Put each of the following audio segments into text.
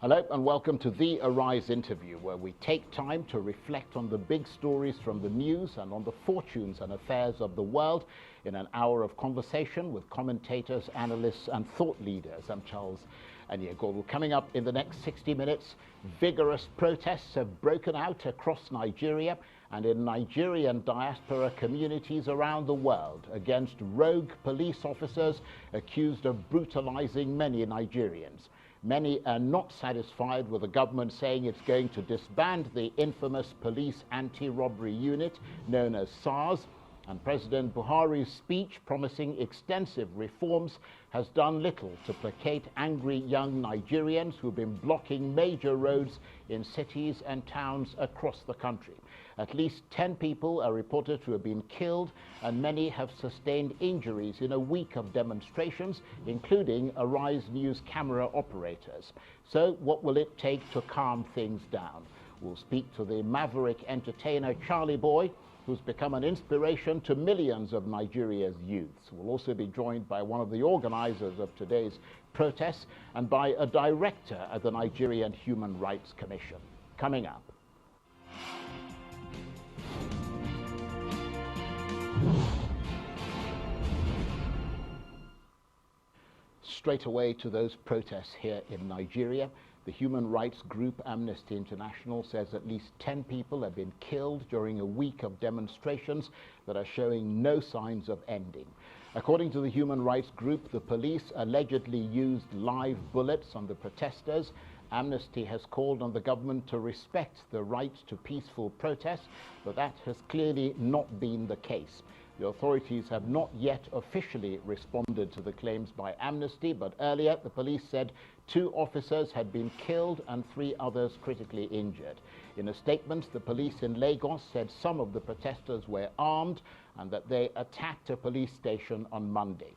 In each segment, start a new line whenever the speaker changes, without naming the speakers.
Hello and welcome to the Arise interview, where we take time to reflect on the big stories from the news and on the fortunes and affairs of the world in an hour of conversation with commentators, analysts and thought leaders. I'm Charles Yakubu. Coming up in the next 60 minutes, vigorous protests have broken out across Nigeria and in Nigerian diaspora communities around the world against rogue police officers accused of brutalising many Nigerians. Many are not satisfied with the government saying it's going to disband the infamous police anti-robbery unit known as SARS, and President Buhari's speech promising extensive reforms has done little to placate angry young Nigerians who've been blocking major roads in cities and towns across the country. At least 10 people are reported to have been killed and many have sustained injuries in a week of demonstrations, including Arise News camera operators. So what will it take to calm things down? We'll speak to the maverick entertainer Charly Boy, who's become an inspiration to millions of Nigeria's youths. We'll also be joined by one of the organisers of today's protests and by a director at the Nigerian Human Rights Commission. Coming up. Straight away to those protests here in Nigeria. The human rights group Amnesty International says at least 10 people have been killed during a week of demonstrations that are showing no signs of ending. According to the human rights group, the police allegedly used live bullets on the protesters. Amnesty has called on the government to respect the right to peaceful protest, but that has clearly not been the case. The authorities have not yet officially responded to the claims by Amnesty, but earlier the police said 2 officers had been killed and 3 others critically injured. In a statement, the police in Lagos said some of the protesters were armed and that they attacked a police station on Monday.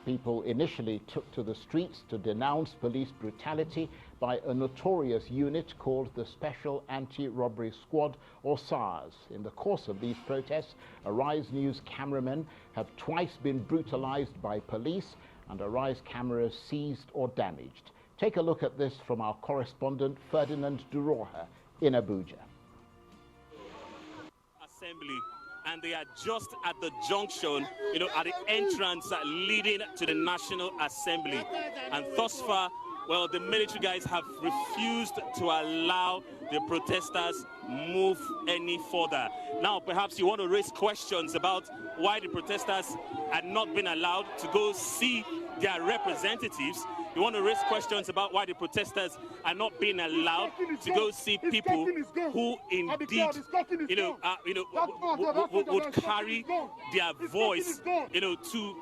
People initially took to the streets to denounce police brutality by a notorious unit called the Special Anti-Robbery Squad, or SARS. In the course of these protests, Arise News cameramen have twice been brutalized by police and Arise cameras seized or damaged. Take a look at this from our correspondent Ferdinand Duroha in Abuja.
Assembly. And they are just at the junction, at the entrance leading to the National Assembly. And thus far, well, the military guys have refused to allow the protesters move any further. Now, perhaps you want to raise questions about why the protesters had not been allowed to go see their representatives. You want to raise questions about why the protesters are not being allowed to go see people who indeed, would carry their voice, to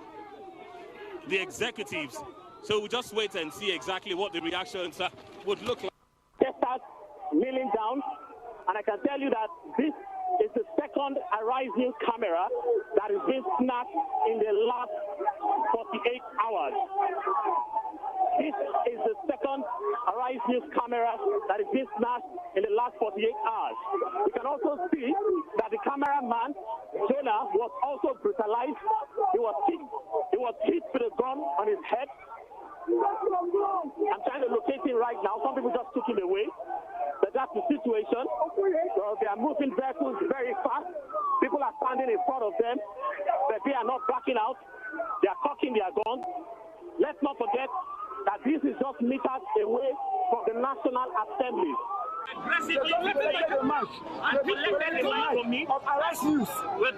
the executives. So we'll just wait and see exactly what the reactions would look like.
Protesters kneeling down, and I can tell you that this is the second Arise News camera that has been snatched in the last 48 hours. This is the second Arise News camera that has been snatched in the last 48 hours. You can also see that the cameraman, Jonah, was also brutalized. He was hit with a gun on his head. I'm trying to locate him right now. Some people just took him away. But that's the situation. So they are moving vehicles very fast. People are standing in front of them, but they are not backing out. They are cocking their guns. Let's not forget that this is just meters away from the National Assembly.
Aggressively collected the mic for me. Of Arise News.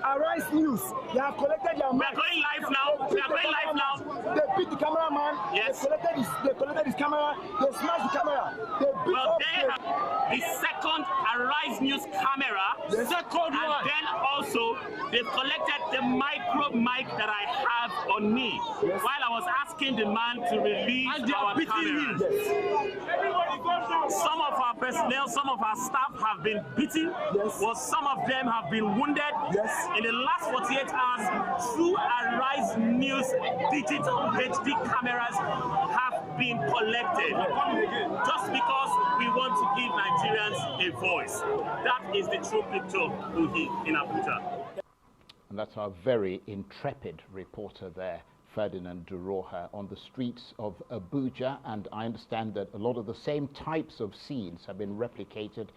Arise News. They have collected their mic.
We are going live now. We are going live now.
They beat the cameraman.
Yes.
They collected his camera. They smashed the camera. They beat up
the second Arise News camera.
The second one.
And then also they collected the micro mic that I have on me.
Yes.
While I was asking the man to release our cameras.
Yes.
Some of our personnel, some of our staff have been beaten.
Yes.
Well, some of them have been wounded.
Yes.
In the last 48 hours, 2 Arise News digital HD cameras have been collected. Just because we want to give Nigerians a voice. That is the true picture in Abuja.
And that's our very intrepid reporter there, Ferdinand Duroha, on the streets of Abuja, and I understand that a lot of the same types of scenes have been replicated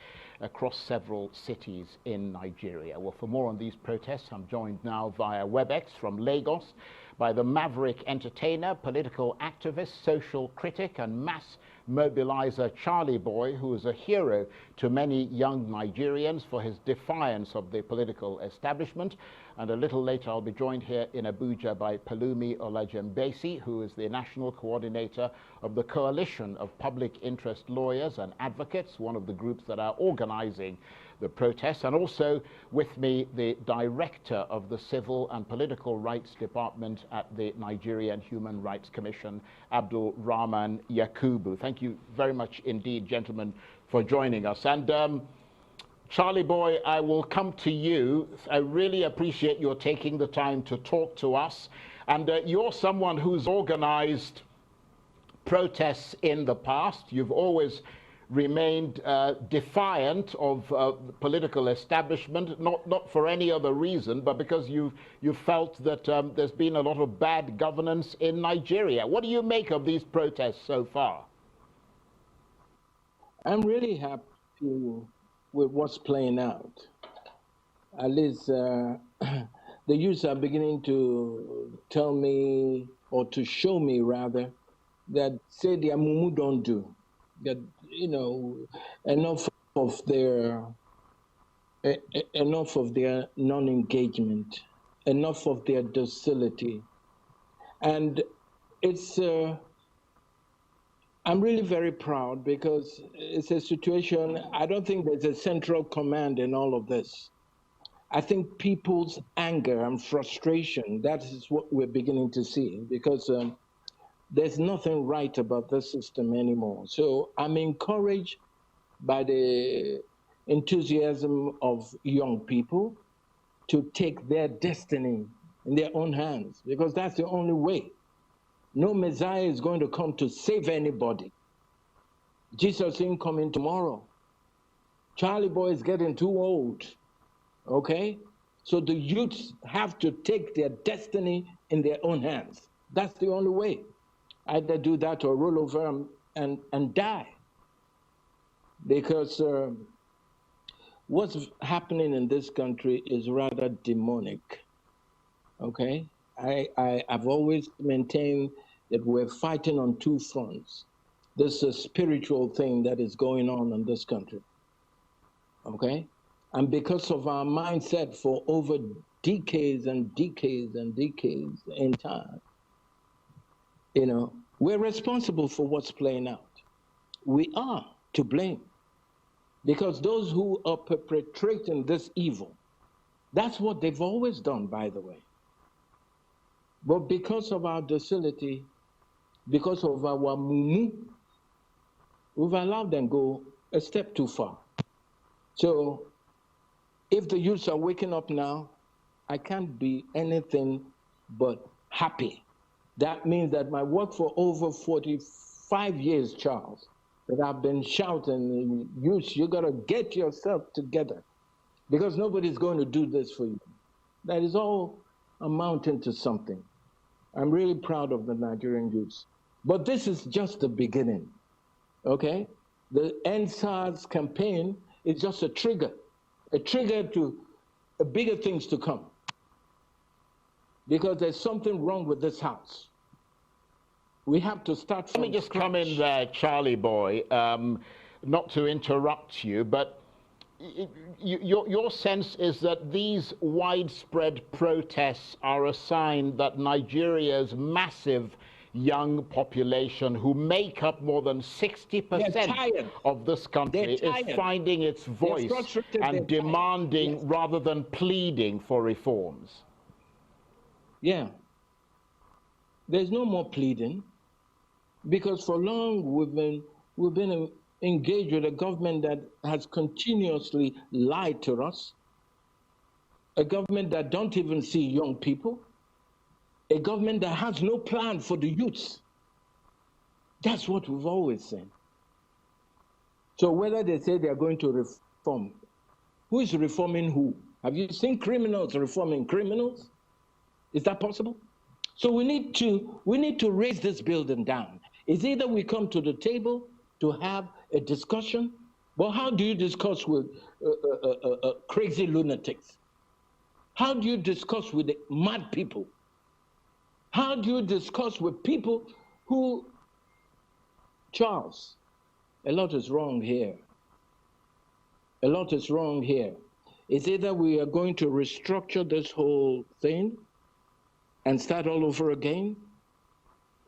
across several cities in Nigeria. Well, for more on these protests, I'm joined now via WebEx from Lagos by the maverick entertainer, political activist, social critic, and mass mobilizer Charly Boy, who is a hero to many young Nigerians for his defiance of the political establishment. And a little later, I'll be joined here in Abuja by Pelumi Olajembesi, who is the national coordinator of the Coalition of Public Interest Lawyers and Advocates, one of the groups that are organizing the protests, and also with me, the director of the Civil and Political Rights Department at the Nigerian Human Rights Commission, Abdulrahman Yakubu. Thank you very much indeed, gentlemen, for joining us. And Charly Boy, I will come to you. I really appreciate your taking the time to talk to us. And you're someone who's organized protests in the past. You've always remained defiant of the political establishment, not for any other reason, but because you felt that there's been a lot of bad governance in Nigeria. What do you make of these protests so far?
I'm really happy with what's playing out. At least the youths are beginning to tell me, or to show me rather, that say their mumu don't do. That, you know, enough of their non-engagement, enough of their docility. And it's I'm really very proud, because it's a situation, I don't think there's a central command in all of this. I think people's anger and frustration, that is what we're beginning to see, because there's nothing right about the system anymore. So I'm encouraged by the enthusiasm of young people to take their destiny in their own hands, because that's the only way. No Messiah is going to come to save anybody. Jesus ain't coming tomorrow. Charly Boy is getting too old, okay? So the youths have to take their destiny in their own hands. That's the only way. Either do that or roll over and die. Because what's happening in this country is rather demonic, okay? I've always maintained that we're fighting on two fronts. This is a spiritual thing that is going on in this country, okay? And because of our mindset for over decades and decades and decades in time, you know, we're responsible for what's playing out. We are to blame, because those who are perpetrating this evil, that's what they've always done, by the way. But because of our docility, because of our mumu, we've allowed them go a step too far. So if the youths are waking up now, I can't be anything but happy. That means that my work for over 45 years, Charles, that I've been shouting, youths, you gotta get yourself together, because nobody's going to do this for you. That is all amounting to something. I'm really proud of the Nigerian youths. But this is just the beginning, okay? The End SARS campaign is just a trigger to bigger things to come. Because there's something wrong with this house. We have to start from
Let me just
scratch.
come in there, Charly Boy, not to interrupt you, but your sense is that these widespread protests are a sign that Nigeria's massive young population, who make up more than 60% of this country, is finding its voice and demanding rather than pleading for reforms.
Yeah. There's no more pleading, because for long we've been engaged with a government that has continuously lied to us, a government that don't even see young people, a government that has no plan for the youths. That's what we've always said. So whether they say they are going to reform, who is reforming who? Have you seen criminals reforming criminals? Is that possible? So we need to raise this building down. It's either we come to the table to have a discussion, but how do you discuss with crazy lunatics? How do you discuss with mad people? How do you discuss with people who, Charles, a lot is wrong here. A lot is wrong here. It's either we are going to restructure this whole thing and start all over again,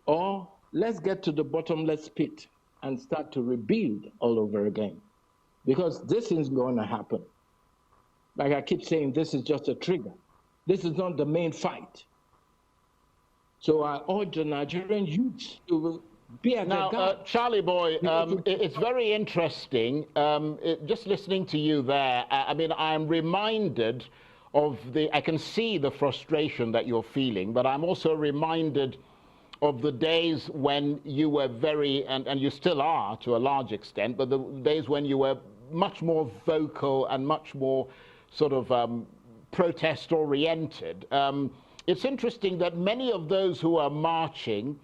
or let's get to the bottomless pit and start to rebuild all over again. Because this is going to happen. Like I keep saying, this is just a trigger. This is not the main fight. So I urge the Nigerian youth to be at their guard.
Charly Boy, it's very interesting. Just listening to you there, I mean, I'm reminded of I can see the frustration that you're feeling, but I'm also reminded of the days when you were and you still are to a large extent, but the days when you were much more vocal and much more sort of protest-oriented. It's interesting that many of those who are marching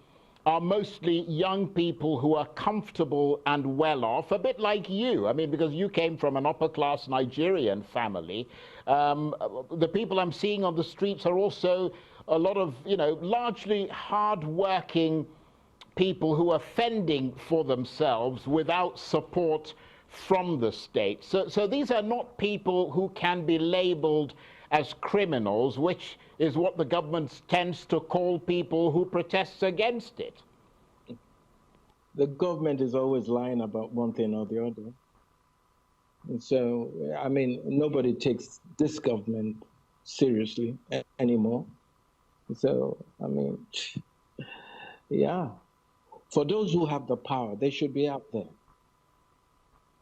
are mostly young people who are comfortable and well off, a bit like you. I mean, because you came from an upper-class Nigerian family. The people I'm seeing on the streets are also a lot of, largely hard-working people who are fending for themselves without support from the state. So these are not people who can be labeled as criminals, which is what the government tends to call people who protest against it.
The government is always lying about one thing or the other. And so, I mean, nobody takes this government seriously anymore. So, I mean, yeah. For those who have the power, they should be out there.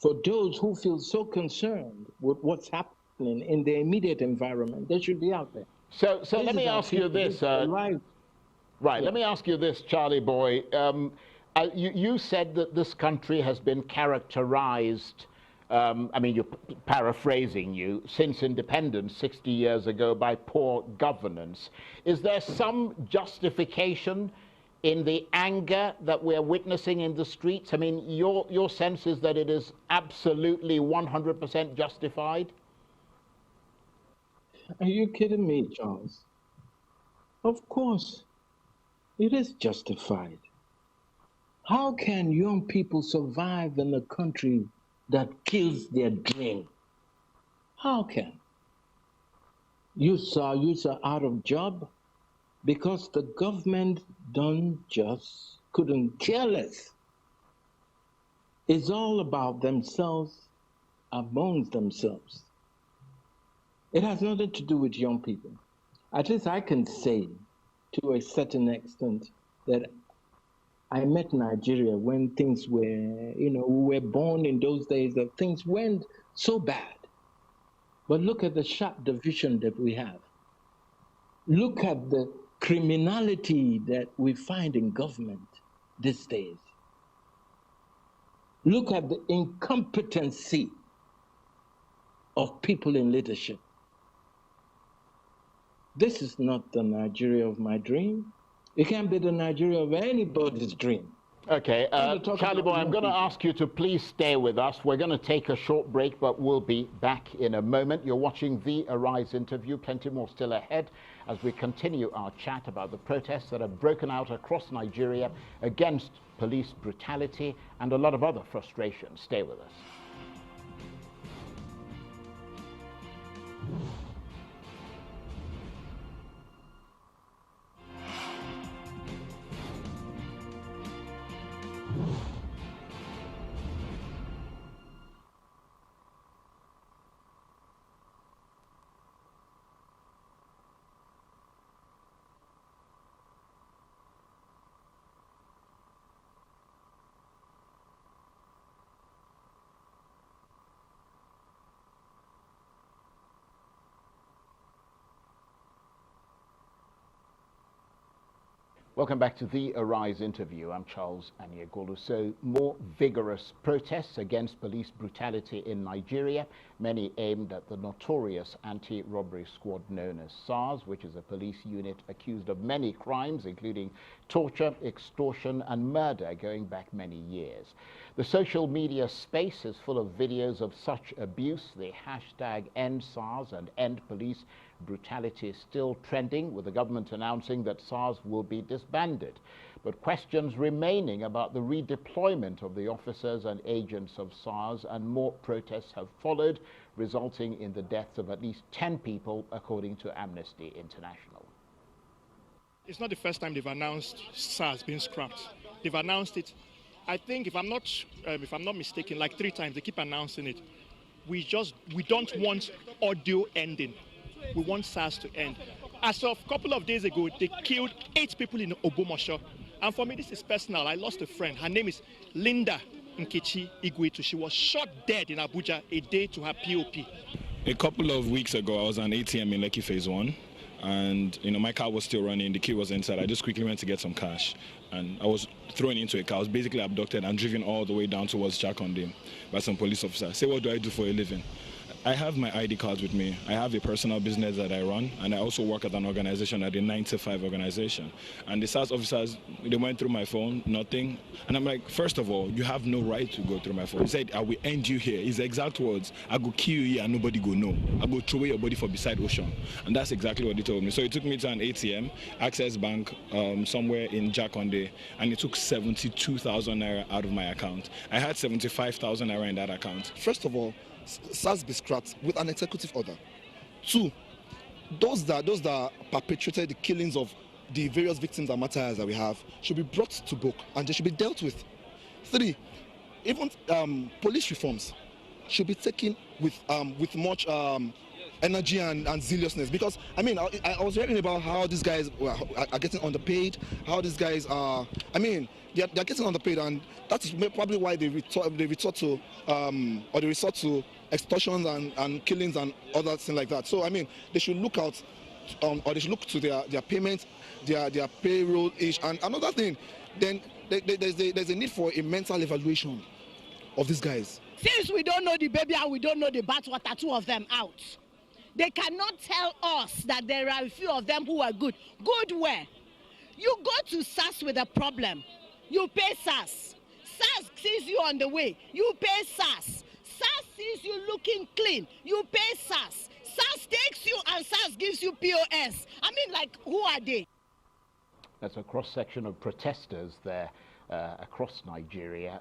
For those who feel so concerned with what's happening in their immediate environment, they should be out there.
So let me ask you this. Let me ask you this, Charly Boy. You said that this country has been characterized, I mean, you're paraphrasing you, since independence 60 years ago by poor governance. Is there some justification in the anger that we're witnessing in the streets? I mean, your sense is that it is absolutely 100% justified?
Are you kidding me, Charles? Of course, it is justified. How can young people survive in a country that kills their dream? How can? Youth are out of job because the government couldn't care less. It's all about themselves amongst themselves. It has nothing to do with young people. At least I can say to a certain extent that I met Nigeria when things were, we were born in those days that things went so bad. But look at the sharp division that we have. Look at the criminality that we find in government these days. Look at the incompetency of people in leadership. This is not the Nigeria of my dream. It can't be the Nigeria of anybody's dream.
Okay, Charly Boy, I'm going to ask you to please stay with us. We're going to take a short break, but we'll be back in a moment. You're watching the Arise interview. Plenty more still ahead as we continue our chat about the protests that have broken out across Nigeria against police brutality and a lot of other frustrations. Stay with us. Welcome back to the Arise interview. I'm Charles Aniagolu. So, more vigorous protests against police brutality in Nigeria, many aimed at the notorious anti-robbery squad known as SARS, which is a police unit accused of many crimes, including torture, extortion, and murder going back many years. The social media space is full of videos of such abuse. The hashtag #EndSARS and End Police Brutality is still trending, with the government announcing that SARS will be disbanded. But questions remaining about the redeployment of the officers and agents of SARS, and more protests have followed, resulting in the deaths of at least 10 people, according to Amnesty International.
It's not the first time they've announced SARS being scrapped. They've announced it, I think, if I'm not mistaken, like 3 times. They keep announcing it. We don't want audio ending. We want SARS to end. As of a couple of days ago, they killed 8 people in Obomosho. And for me, this is personal. I lost a friend. Her name is Linda Nkechi Igwetu. She was shot dead in Abuja a day to her POP.
A couple of weeks ago, I was on ATM in Lekki Phase 1. And, my car was still running. The key was inside. I just quickly went to get some cash. And I was thrown into a car. I was basically abducted and driven all the way down towards Jakonde by some police officers. Say, what do I do for a living? I have my ID cards with me. I have a personal business that I run, and I also work at an organization, at a 9-to-5 organization. And the SARS officers, they went through my phone, nothing. And I'm like, first of all, you have no right to go through my phone. He said, I will end you here. His exact words, I go kill you here and nobody go know. I go throw away your body for beside ocean. And that's exactly what he told me. So he took me to an ATM, Access Bank, somewhere in Jakonde, and he took 72,000 naira out of my account. I had 75,000 naira in that account.
First of all, SARS be scrapped with an executive order. 2, those that perpetrated the killings of the various victims and martyrs that we have should be brought to book and they should be dealt with. 3, even police reforms should be taken with much energy and zealousness, because I was reading about how these guys are getting underpaid, how these guys are, they're getting underpaid, and that's probably why they resort to extortions and killings and other things like that. So they should look out, or they should look to their payments, their payroll issue. And another thing, then there's a need for a mental evaluation of these guys.
Since we don't know the baby and we don't know the bathwater, 2 of them out. They cannot tell us that there are a few of them who are good. Good where? You go to SARS with a problem. You pay SARS. SARS sees you on the way. You pay SARS. SARS sees you looking clean. You pay SARS. SARS takes you and SARS gives you POS. Who are they?
That's a cross-section of protesters there across Nigeria,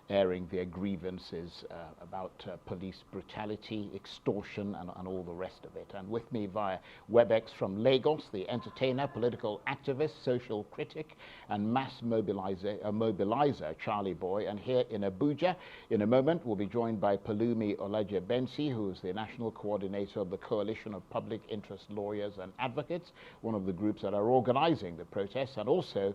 airing their grievances about police brutality, extortion, and all the rest of it. And with me via WebEx from Lagos, the entertainer, political activist, social critic, and mass mobilizer, Charly Boy. And here in Abuja, in a moment, we'll be joined by Pelumi Olajebensi, who is the national coordinator of the Coalition of Public Interest Lawyers and Advocates, one of the groups that are organizing the protests, and also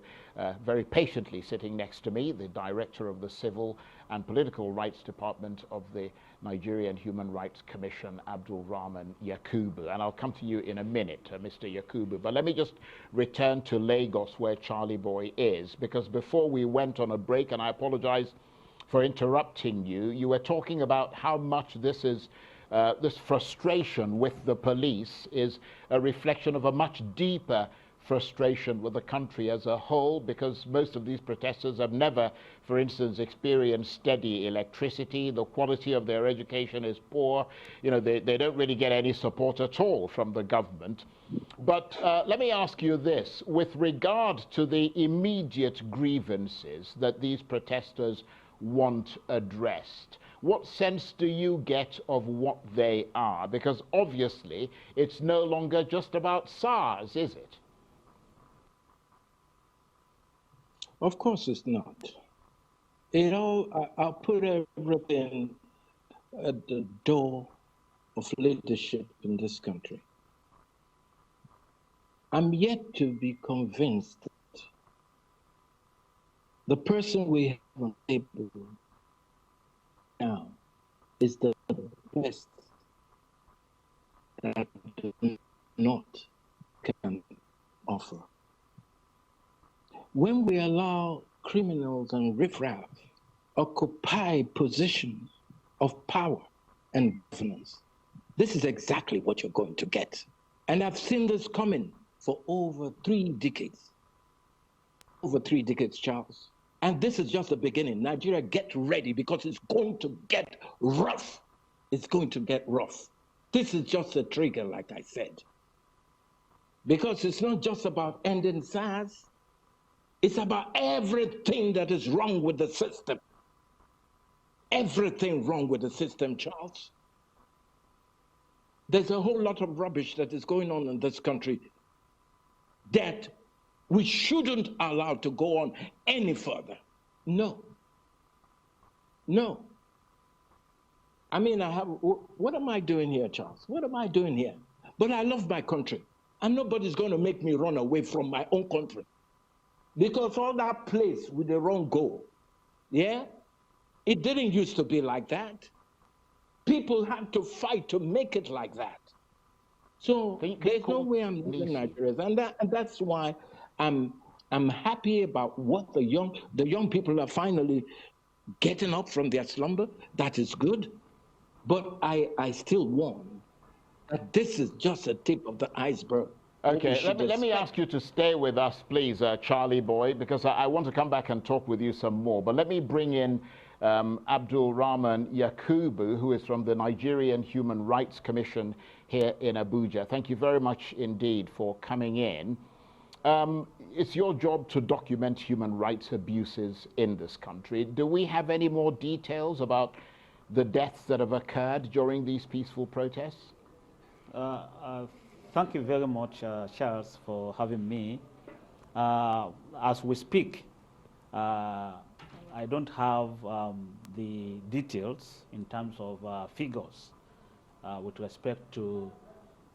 very patiently sitting next to me, the director of the Civil and Political Rights Department of the Nigerian Human Rights Commission, Abdulrahman Yakubu. And I'll come to you in a minute, Mr. Yakubu. But let me just return to Lagos, where Charly Boy is, because before we went on a break, and I apologize for interrupting you, you were talking about how much this is this frustration with the police is a reflection of a much deeper frustration with the country as a whole, because most of these protesters have never, for instance, experienced steady electricity. The quality of their education is poor. They don't really get any support at all from the government. But let me ask you this. With regard to the immediate grievances that these protesters want addressed, what sense do you get of what they are? Because obviously it's no longer just about SARS, is it?
Of course it's not. I'll put everything at the door of leadership in this country. I'm yet to be convinced that the person we have on the table now is the best that not can offer. when we allow criminals and riffraff occupy positions of power and governance, this is exactly what you're going to get. And I've seen this coming for over 3 decades. Over 3 decades, Charles. And this is just the beginning. Nigeria, get ready, because it's going to get rough. It's going to get rough. This is just a trigger, like I said. Because it's not just about ending SARS. It's about everything that is wrong with the system. Everything wrong with the system, Charles. There's a whole lot of rubbish that is going on in this country that we shouldn't allow to go on any further. No. No. I mean, what am I doing here, Charles? What am I doing here? But I love my country, and nobody's going to make me run away from my own country. Because all that place with the wrong goal, yeah? It didn't used to be like that. People had to fight to make it like that. So there's no way I'm leaving Nigeria, and that's why I'm happy about what the young people are finally getting up from their slumber. That is good, but I still warn that this is just a tip of the iceberg.
Okay, let me ask you to stay with us, please, Charly Boy, because I want to come back and talk with you some more. But let me bring in Abdulrahman Yakubu, who is from the Nigerian Human Rights Commission here in Abuja. Thank you very much indeed for coming in. It's your job to document human rights abuses in this country. Do we have any more details about the deaths that have occurred during these peaceful protests?
Thank you very much, Charles, for having me. As we speak, I don't have the details in terms of figures with respect to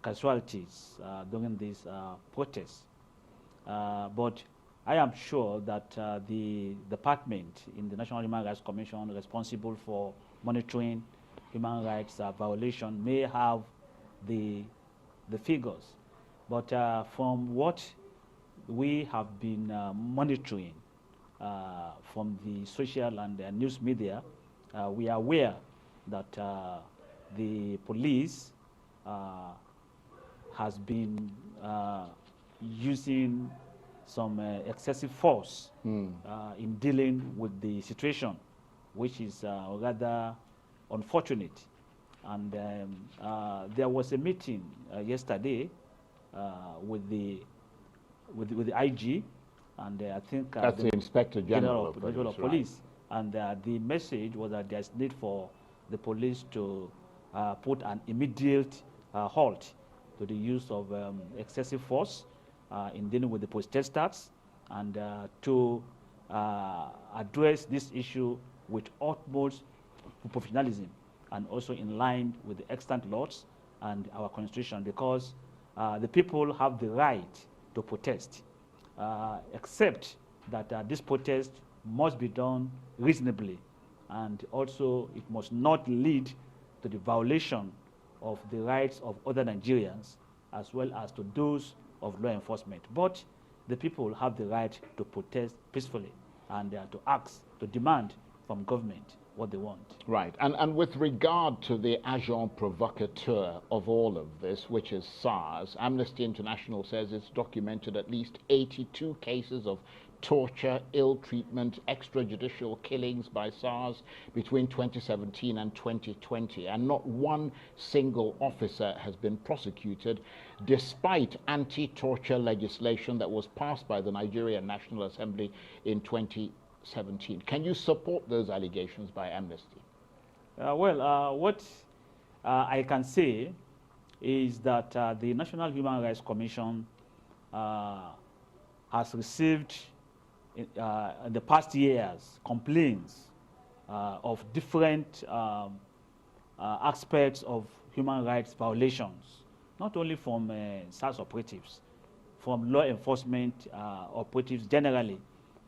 casualties during these protests. But I am sure that the department in the National Human Rights Commission responsible for monitoring human rights violation may have the figures. But from what we have been monitoring from the social and news media, we are aware that the police has been using some excessive force in dealing with the situation, which is rather unfortunate. And there was a meeting yesterday with the IG, and I think
that's the Inspector General
of Police. Right. And the message was that there's need for the police to put an immediate halt to the use of excessive force in dealing with the protesters, and to address this issue with utmost professionalism, and also in line with the extant laws and our constitution, because the people have the right to protest, except that this protest must be done reasonably, and also it must not lead to the violation of the rights of other Nigerians, as well as to those of law enforcement. But the people have the right to protest peacefully, and to ask, to demand from government what they want.
Right, and with regard to the agent provocateur of all of this, which is SARS, Amnesty International says it's documented at least 82 cases of torture, ill treatment, extrajudicial killings by SARS between 2017 and 2020, and not one single officer has been prosecuted, despite anti-torture legislation that was passed by the Nigerian National Assembly in 2017. Can you support those allegations by Amnesty?
What I can say is that the National Human Rights Commission has received in the past years complaints of different aspects of human rights violations, not only from SARS operatives, from law enforcement operatives generally,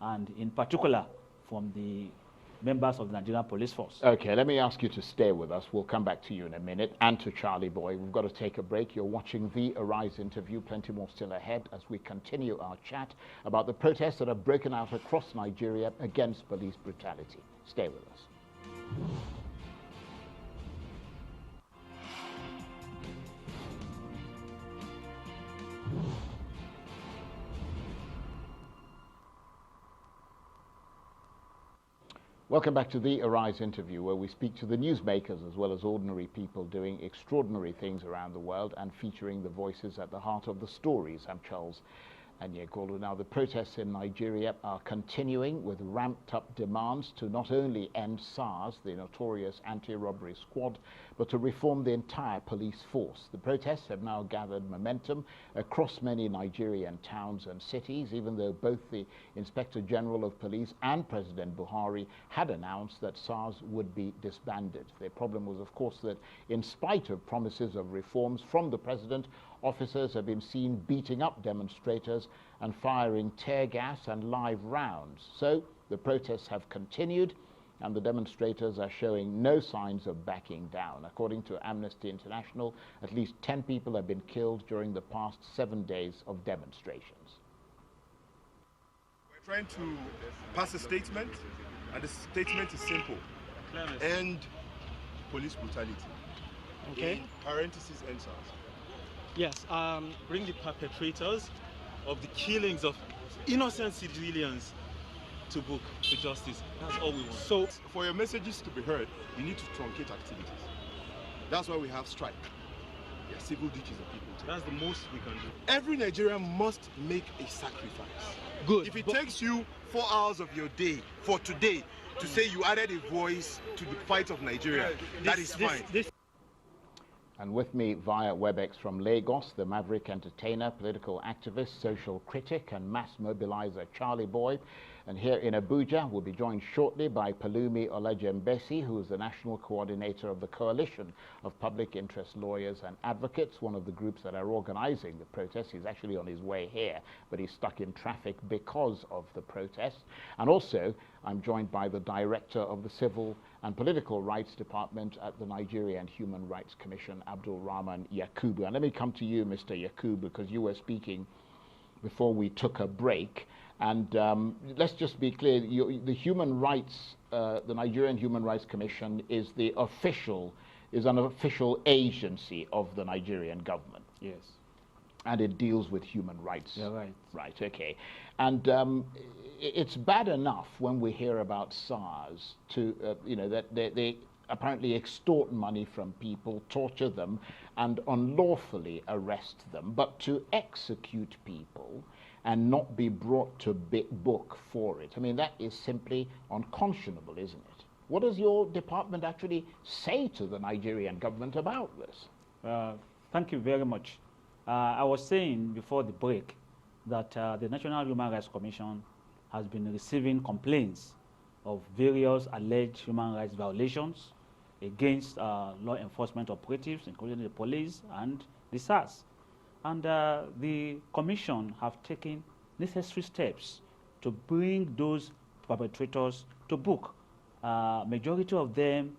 and in particular from the members of the Nigerian police force.
Okay, let me ask you to stay with us. We'll come back to you in a minute, and to Charly Boy. We've got to take a break. You're watching the Arise interview. Plenty more still ahead as we continue our chat about the protests that have broken out across Nigeria against police brutality. Stay with us. Welcome back to the Arise interview, where we speak to the newsmakers as well as ordinary people doing extraordinary things around the world and featuring the voices at the heart of the stories. I'm Charles Yakubu. Now, the protests in Nigeria are continuing with ramped up demands to not only end SARS, the notorious anti-robbery squad, but to reform the entire police force. The protests have now gathered momentum across many Nigerian towns and cities, even though both the Inspector General of Police and President Buhari had announced that SARS would be disbanded. The problem was, of course, that in spite of promises of reforms from the president, officers have been seen beating up demonstrators and firing tear gas and live rounds. So the protests have continued, and the demonstrators are showing no signs of backing down. According to Amnesty International, at least 10 people have been killed during the past 7 days of demonstrations.
We're trying to pass a statement, and the statement is simple. End police brutality.
Okay.
In parentheses, end SARS.
Yes, bring the perpetrators of the killings of innocent civilians to book, to justice. That's all we want.
So, for your messages to be heard, you need to truncate activities. That's why we have strike. Yeah, civil ditches of people.
That's the most we can do.
Every Nigerian must make a sacrifice.
Good.
If it takes you 4 hours of your day for today to say you added a voice to the fight of Nigeria, that is fine.
And with me via WebEx from Lagos, the maverick entertainer, political activist, social critic, and mass mobilizer Charly Boy. And here in Abuja, we'll be joined shortly by Palumi Olajembesi, who is the national coordinator of the Coalition of Public Interest Lawyers and Advocates, one of the groups that are organizing the protest. He's actually on his way here, but he's stuck in traffic because of the protest. And also, I'm joined by the director of the Civil and Political Rights Department at the Nigerian Human Rights Commission, Abdulrahman Yakubu. And let me come to you, Mr. Yakubu, because you were speaking before we took a break. And let's just be clear, the human rights, the Nigerian Human Rights Commission is an official agency of the Nigerian government.
Yes.
And it deals with human rights.
Yeah, right.
Right, okay. And it's bad enough when we hear about SARS to, that they apparently extort money from people, torture them, and unlawfully arrest them. But to execute people and not be brought to book for it, I mean, that is simply unconscionable, isn't it? What does your department actually say to the Nigerian government about this?
Thank you very much. I was saying before the break that the National Human Rights Commission has been receiving complaints of various alleged human rights violations against law enforcement operatives, including the police and the SARS. And the commission have taken necessary steps to bring those perpetrators to book. Majority of them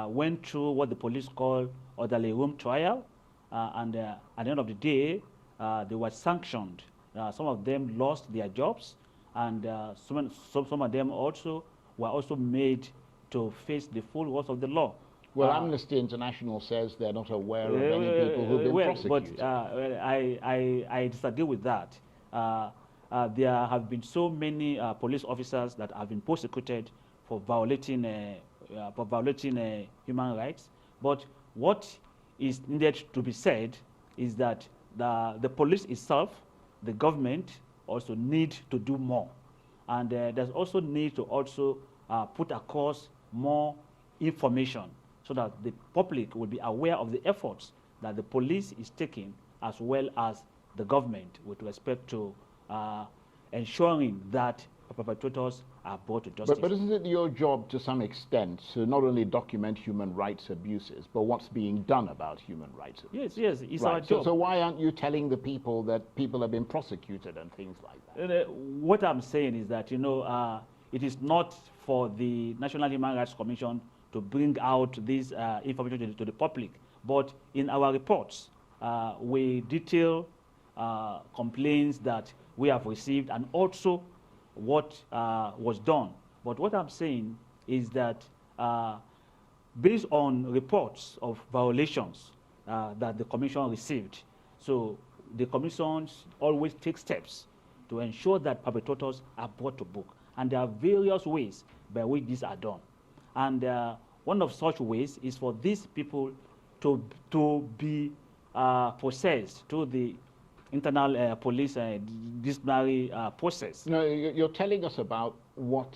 went through what the police call orderly room trial, and at the end of the day, they were sanctioned. Some of them lost their jobs, and some of them also were also made to face the full wrath of the law.
Well, Amnesty International says they're not aware of any people who've been prosecuted.
But I disagree with that. There have been so many police officers that have been prosecuted for violating human rights. But what is needed to be said is that the police itself, the government, also need to do more. And there's also need to also put across more information so that the public will be aware of the efforts that the police is taking, as well as the government, with respect to ensuring that perpetrators are brought to justice.
But isn't it your job to some extent to not only document human rights abuses, but what's being done about human rights abuses?
Yes, it's our job.
So why aren't you telling the people that people have been prosecuted and things like that?
What I'm saying is that, it is not for the National Human Rights Commission to bring out this information to the public. But in our reports, we detail complaints that we have received and also what was done. But what I'm saying is that based on reports of violations that the Commission received, so the Commissions always take steps to ensure that perpetrators are brought to book. And there are various ways by which these are done. And one of such ways is for these people to be processed to the internal police disciplinary process.
No, you're telling us about what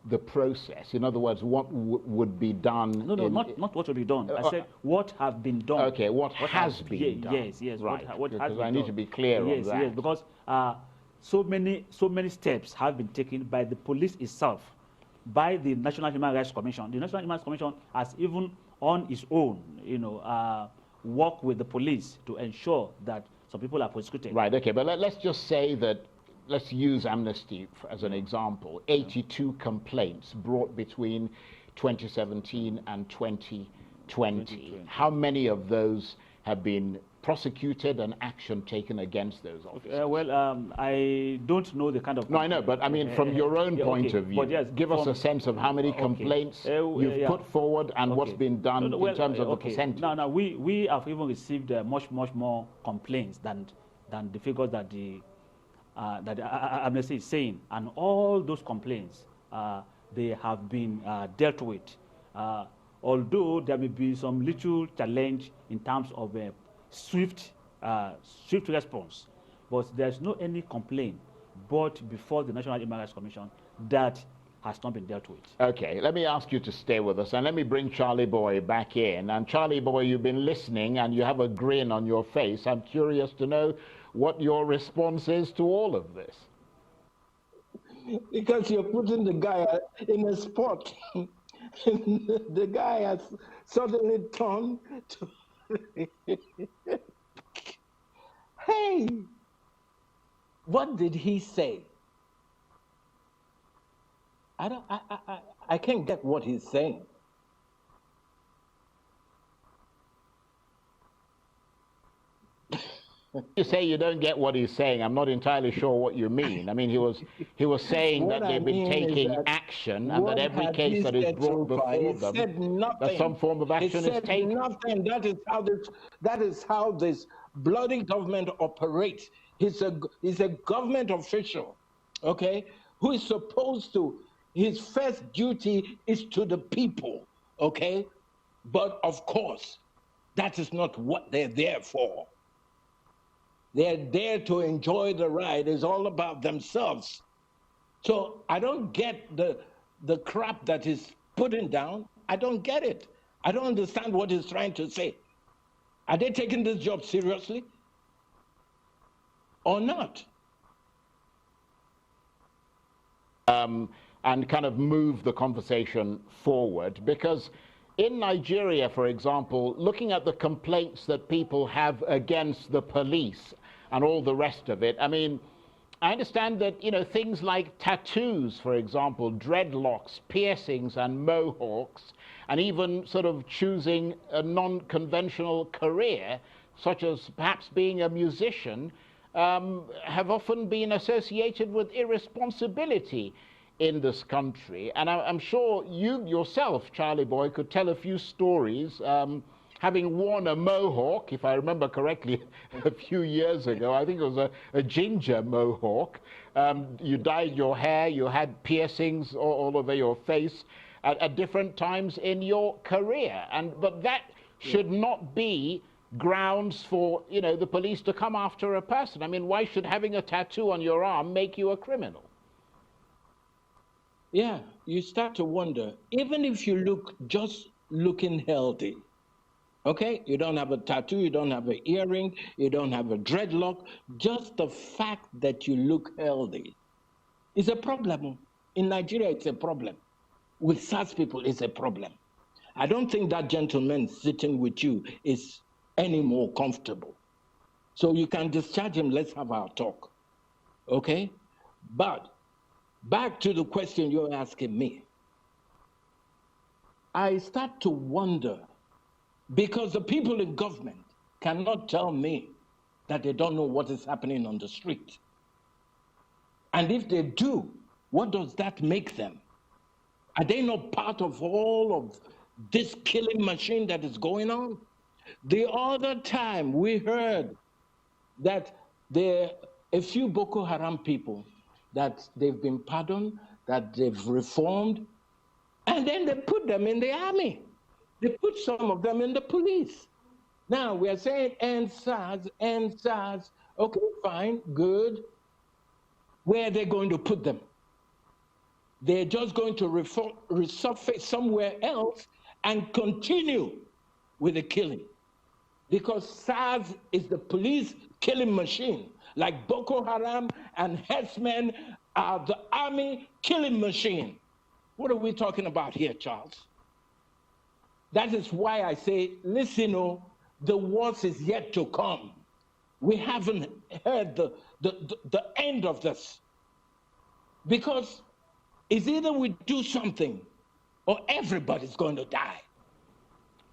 the process, in other words, what would be done.
No, not what will be done. I said what have been done.
Okay, what has been done.
Yes,
right.
What has been
I need
done.
to be clear on that.
Yes, because so many steps have been taken by the police itself, by the National Human Rights Commission. The National Human Rights Commission has even on its own, worked with the police to ensure that some people are prosecuted.
Right, okay, but let's just say that, let's use Amnesty as an example. 82 complaints brought between 2017 and 2020. How many of those have been prosecuted and action taken against those officers?
I don't know the kind of...
No, I know, but I mean, from your own point of view, yes, give us a sense of how many complaints you've put forward and what's been done in terms of the percentage.
No, we have even received much more complaints than the figures that the Amnesty is saying. And all those complaints, they have been dealt with. Although there may be some little challenge in terms of swift response, but there's no any complaint brought before the National Human Rights Commission that has not been dealt with.
Okay, let me ask you to stay with us, and let me bring Charly Boy back in. And Charly Boy, you've been listening, and you have a grin on your face. I'm curious to know what your response is to all of this.
Because you're putting the guy in a spot. The guy has suddenly turned to... Hey, what did he say? I can't get what he's saying.
You say you don't get what he's saying. I'm not entirely sure what you mean. I mean, he was saying that they've been taking action, and that every case that is brought before them, that some form of action is taken.
Nothing. That is how this bloody government operates. He's a government official, okay, who is supposed to. His first duty is to the people, okay, but of course, that is not what they're there for. They're there to enjoy the ride. It's all about themselves. So I don't get the crap that he's putting down. I don't get it. I don't understand what he's trying to say. Are they taking this job seriously or not?
And kind of move the conversation forward, because in Nigeria, for example, looking at the complaints that people have against the police and all the rest of it, I mean, I understand that, things like tattoos, for example, dreadlocks, piercings and mohawks, and even sort of choosing a non-conventional career, such as perhaps being a musician, have often been associated with irresponsibility in this country. And I'm sure you yourself, Charly Boy, could tell a few stories. Having worn a mohawk, if I remember correctly, a few years ago, I think it was a ginger mohawk. You dyed your hair, you had piercings all over your face at different times in your career. But that should not be grounds for, the police to come after a person. I mean, why should having a tattoo on your arm make you a criminal?
Yeah, you start to wonder, even if you look just looking healthy, okay? You don't have a tattoo, you don't have an earring, you don't have a dreadlock. Just the fact that you look healthy is a problem. In Nigeria, it's a problem. With SARS people, it's a problem. I don't think that gentleman sitting with you is any more comfortable. So you can discharge him, let's have our talk, okay? But back to the question you're asking me. I start to wonder, because the people in government cannot tell me that they don't know what is happening on the street. And if they do, what does that make them? Are they not part of all of this killing machine that is going on? The other time we heard that there are a few Boko Haram people that they've been pardoned, that they've reformed, and then they put them in the army. They put some of them in the police. Now we are saying end SARS, end SARS. Okay, fine, good. Where are they going to put them? They're just going to resurface somewhere else and continue with the killing. Because SARS is the police killing machine, like Boko Haram and herdsmen are the army killing machine. What are we talking about here, Charles? That is why I say, listen, the worst is yet to come. We haven't heard the end of this. Because it's either we do something or everybody's going to die.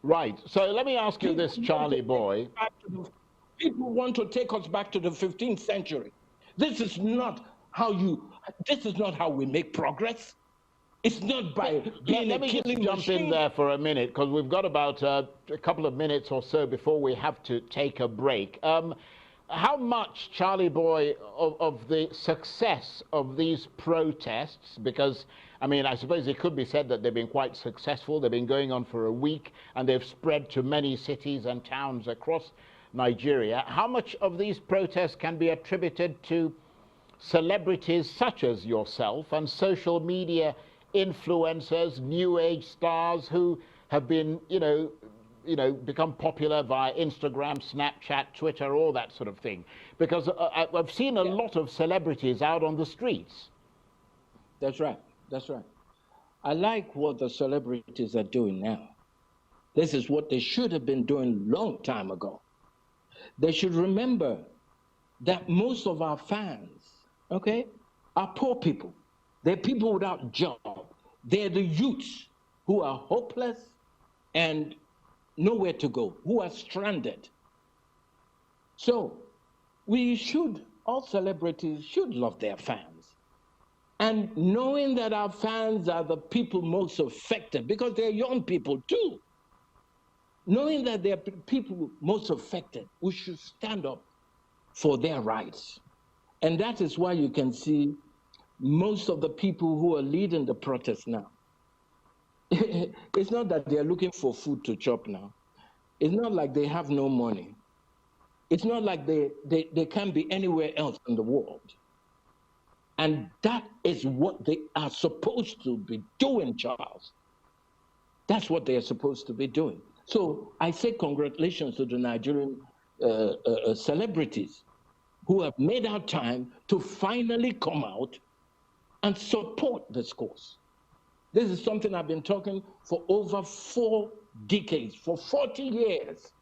Right. So let me ask you this, Charly Boy.
People want to take us back to the 15th century. This is not how we make progress. It's not by being
Let me just jump in there for a minute, because we've got about a couple of minutes or so before we have to take a break. How much, Charly Boy, of the success of these protests, because, I mean, I suppose it could be said that they've been quite successful. They've been going on for a week, and they've spread to many cities and towns across Nigeria. How much of these protests can be attributed to celebrities such as yourself and social media influencers, new age stars who have been, become popular via Instagram, Snapchat, Twitter, all that sort of thing? Because I've seen a lot of celebrities out on the streets.
That's right. That's right. I like what the celebrities are doing now. This is what they should have been doing long time ago. They should remember that most of our fans, okay, are poor people. They're people without job. They're the youths who are hopeless and nowhere to go, who are stranded. So all celebrities should love their fans. And knowing that our fans are the people most affected, because they're young people too, knowing that they're people most affected, we should stand up for their rights. And that is why you can see most of the people who are leading the protest now. It's not that they're looking for food to chop now. It's not like they have no money. It's not like they can't be anywhere else in the world. And that is what they are supposed to be doing, Charles. That's what they are supposed to be doing. So I say congratulations to the Nigerian celebrities who have made our time to finally come out and support this cause. This is something I've been talking for over 4 decades, for 40 years,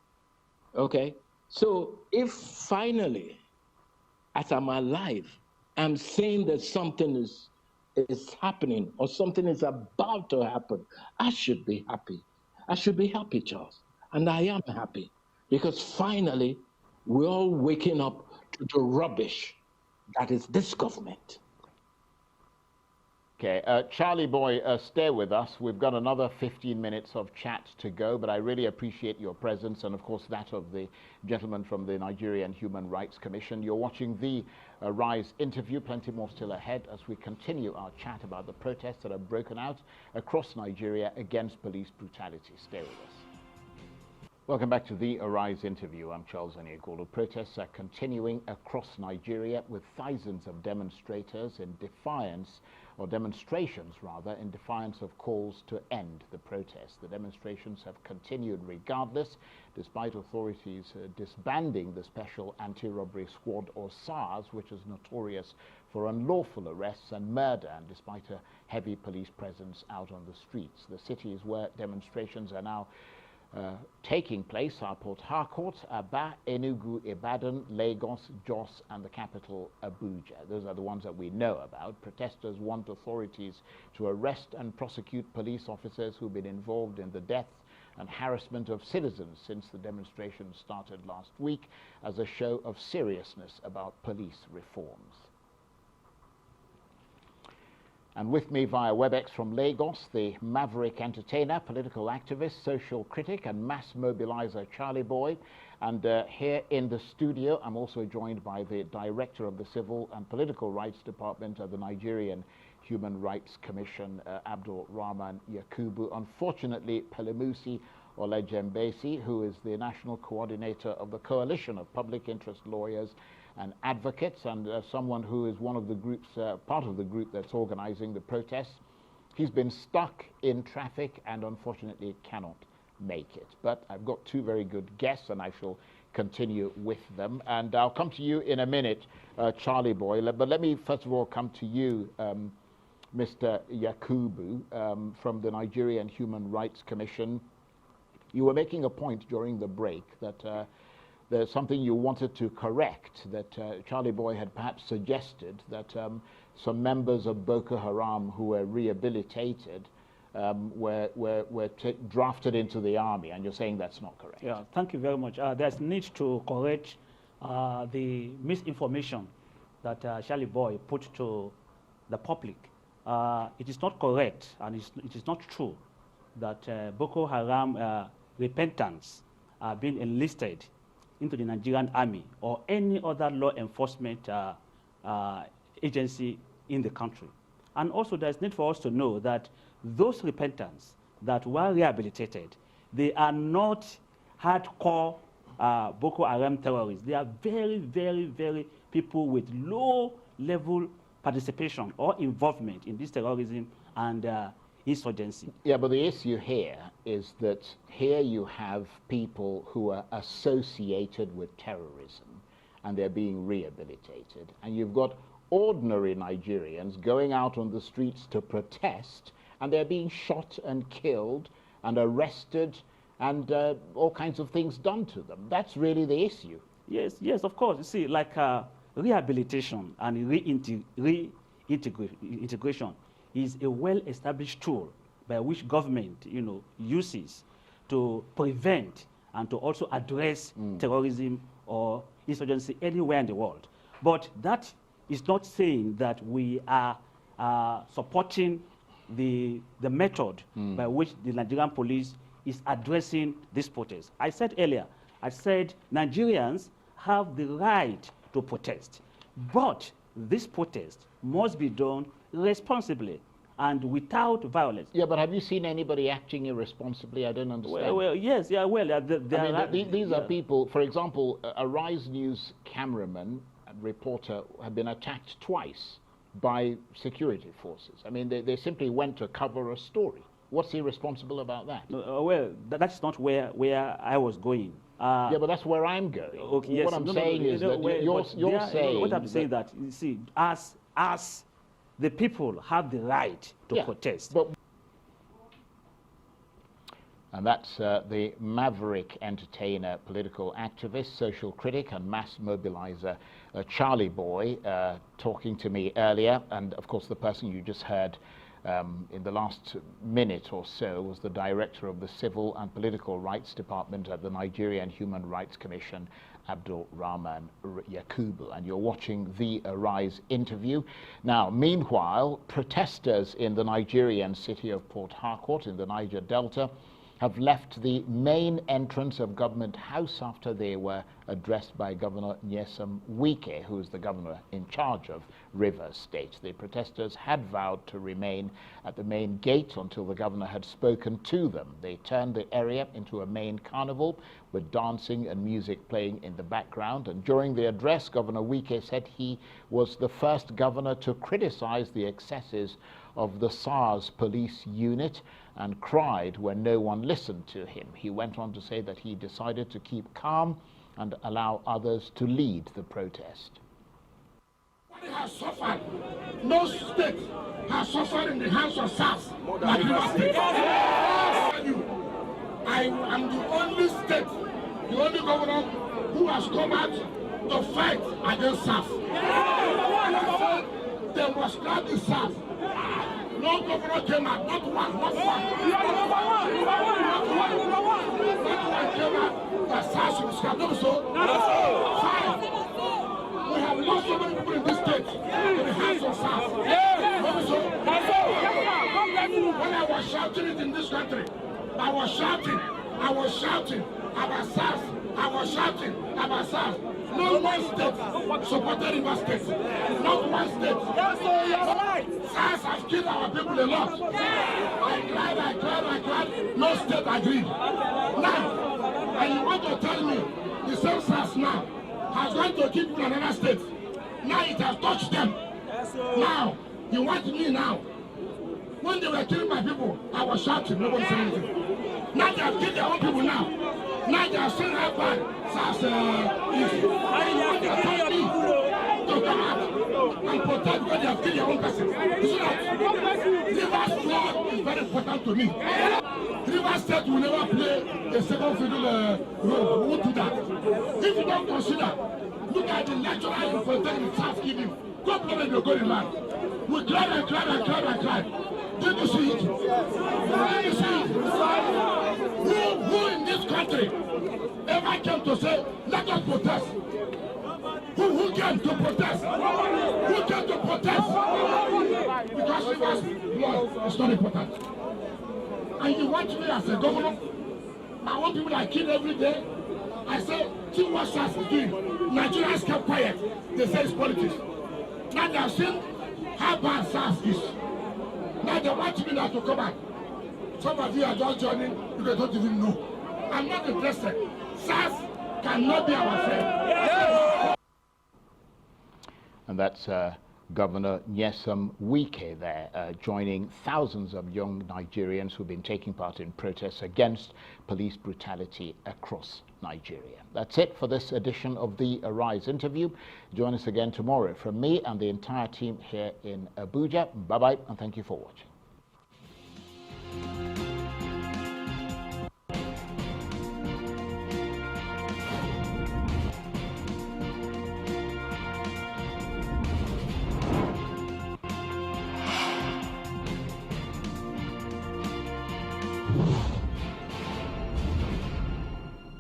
okay? So if finally, as I'm alive, I'm saying that something is happening or something is about to happen, I should be happy. I should be happy, Charles. And I am happy because finally, we're all waking up to the rubbish that is this government.
Okay, Charly Boy, stay with us. We've got another 15 minutes of chat to go, but I really appreciate your presence and, of course, that of the gentleman from the Nigerian Human Rights Commission. You're watching the Rise interview. Plenty more still ahead as we continue our chat about the protests that have broken out across Nigeria against police brutality. Stay with us. Welcome back to the Arise interview. I'm Charles Aniagolo. Protests are continuing across Nigeria with thousands of demonstrators in defiance, or demonstrations rather, in defiance of calls to end the protests. The demonstrations have continued regardless, despite authorities disbanding the Special Anti-Robbery Squad, or SARS, which is notorious for unlawful arrests and murder, and despite a heavy police presence out on the streets. The cities where demonstrations are now taking place are Port Harcourt, Aba, Enugu, Ibadan, Lagos, Jos, and the capital, Abuja. Those are the ones that we know about. Protesters want authorities to arrest and prosecute police officers who've been involved in the deaths and harassment of citizens since the demonstration started last week as a show of seriousness about police reforms. And with me via WebEx from Lagos, the maverick entertainer, political activist, social critic, and mass mobilizer Charly Boy. And here in the studio, I'm also joined by the director of the Civil and Political Rights Department of the Nigerian Human Rights Commission, Abdulrahman Yakubu. Unfortunately, Pelemusi Olejembesi, who is the national coordinator of the Coalition of Public Interest Lawyers and Advocates, and someone who is one of the groups, part of the group that's organizing the protests. He's been stuck in traffic and unfortunately cannot make it. But I've got two very good guests and I shall continue with them. And I'll come to you in a minute, Charly Boy. But let me first of all come to you, Mr. Yakubu, from the Nigerian Human Rights Commission. You were making a point during the break that there's something you wanted to correct, that Charly Boy had perhaps suggested that some members of Boko Haram who were rehabilitated were drafted into the army, and you're saying that's not correct.
Yeah, thank you very much. There's need to correct the misinformation that Charly Boy put to the public. It is not correct, and it is not true that Boko Haram repentants are being enlisted into the Nigerian army or any other law enforcement agency in the country. And also there's need for us to know that those repentants that were rehabilitated, they are not hardcore Boko Haram terrorists. They are very, very, very people with low level participation or involvement in this terrorism and insurgency.
Yeah, but the issue here is that here you have people who are associated with terrorism and they're being rehabilitated. And you've got ordinary Nigerians going out on the streets to protest and they're being shot and killed and arrested and all kinds of things done to them. That's really the issue.
Yes, yes, of course. You see, like rehabilitation and reintegration is a well-established tool by which government, uses to prevent and to also address terrorism or insurgency anywhere in the world. But that is not saying that we are supporting the method by which the Nigerian police is addressing this protest. I said earlier, Nigerians have the right to protest, but this protest must be done responsibly and without violence.
Yeah, but have you seen anybody acting irresponsibly? I don't understand.
Well yes, yeah, well,
these are people, for example, a Rise News cameraman and reporter have been attacked twice by security forces. I mean, they simply went to cover a story. What's irresponsible about that?
Well, that's not where I was going.
Yeah, but that's where I'm going.
Okay, yes,
what I'm saying is that you're saying...
What I'm saying that, you see, as the people have the right to protest.
And that's the maverick entertainer, political activist, social critic, and mass mobilizer, Charly Boy, talking to me earlier. And of course, the person you just heard in the last minute or so was the director of the Civil and Political Rights Department at the Nigerian Human Rights Commission, Abdulrahman Yakubu, and you're watching the Arise interview. Now, meanwhile, protesters in the Nigerian city of Port Harcourt in the Niger Delta have left the main entrance of Government House after they were addressed by Governor Nyesom Wike, who is the governor in charge of Rivers State. The protesters had vowed to remain at the main gate until the governor had spoken to them. They turned the area into a main carnival with dancing and music playing in the background. And during the address, Governor Wike said he was the first governor to criticize the excesses of the SARS police unit and cried when no one listened to him. He went on to say that he decided to keep calm and allow others to lead the protest.
Has suffered. No state has suffered in the hands of SARS. I I am the only state, the only governor who has come out to fight against SARS. They must not be SARS. No governor came out, not one. Not one came out that SARS should be scrapped. No, so? Five. We have lost so many people in this state in the hands of SARS. No, so? When I was shouting it in this country, I was shouting about SARS. I was shouting about SARS. No one state supported River State. Not one state. SARS has killed our people a lot. I cried. No state agreed. Now, and you want to tell me the same SARS now has gone to kill people in another state. Now it has touched them. Now, you want me now. When they were killing my people, I was shouting. Nobody said anything. Now they have killed their own people now. Now they are still have bad SARS is. To come out and protect when they have killed their own person. You see that? River's blood is very important to me. River State will never play a second fiddle role. We won't do that. If you don't consider, look at the lecturer you protect the SARS give you. Go play with your good in land. We cried and cried. Did you see it? Did you see it? Who in this country ever came to say, let us protest? Who came to protest? Who came to protest? Because River's blood is not important. And you want me as a governor? I want people that kill every day. I say, see what SARS is doing. Nigerians kept quiet. They say it's politics. Now they have seen how bad SARS is. Now they want me now to come back. Some of you are just joining, you don't even know. I'm not interested. SARS cannot be our friend.
And that's Governor Nyesom Wike there, joining thousands of young Nigerians who've been taking part in protests against police brutality across Nigeria. That's it for this edition of the Arise interview. Join us again tomorrow from me and the entire team here in Abuja. Bye-bye, and thank you for watching.
Yeah.